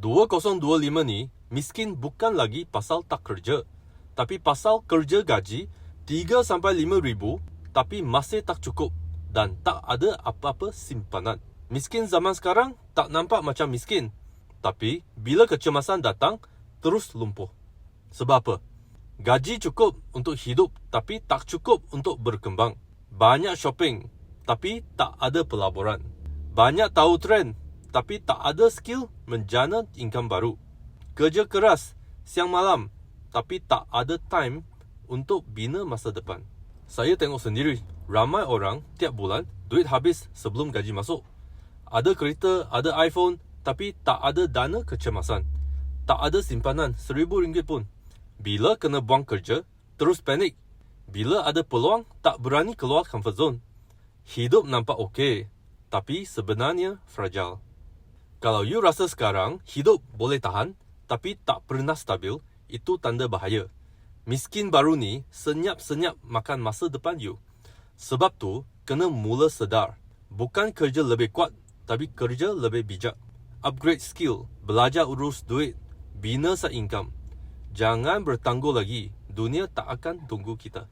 2025 ni, miskin bukan lagi pasal tak kerja, tapi pasal kerja gaji 3-5 ribu tapi masih tak cukup dan tak ada apa-apa simpanan. Miskin zaman sekarang tak nampak macam miskin, tapi bila kecemasan datang, terus lumpuh. Sebab apa? Gaji cukup untuk hidup tapi tak cukup untuk berkembang. Banyak shopping tapi tak ada pelaburan. Banyak tahu trend tapi tak ada skill menjana income baru. Kerja keras siang malam tapi tak ada time untuk bina masa depan. Saya tengok sendiri, ramai orang tiap bulan duit habis sebelum gaji masuk. Ada kereta, ada iPhone tapi tak ada dana kecemasan. Tak ada simpanan RM1,000 pun. Bila kena buang kerja, terus panik. Bila ada peluang, tak berani keluar comfort zone. Hidup nampak okey, tapi sebenarnya fragile. Kalau you rasa sekarang hidup boleh tahan, tapi tak pernah stabil, itu tanda bahaya. Miskin baru ni senyap-senyap makan masa depan you. Sebab tu, kena mula sedar. Bukan kerja lebih kuat, tapi kerja lebih bijak. Upgrade skill, belajar urus duit, bina side income. Jangan bertangguh lagi, dunia tak akan tunggu kita.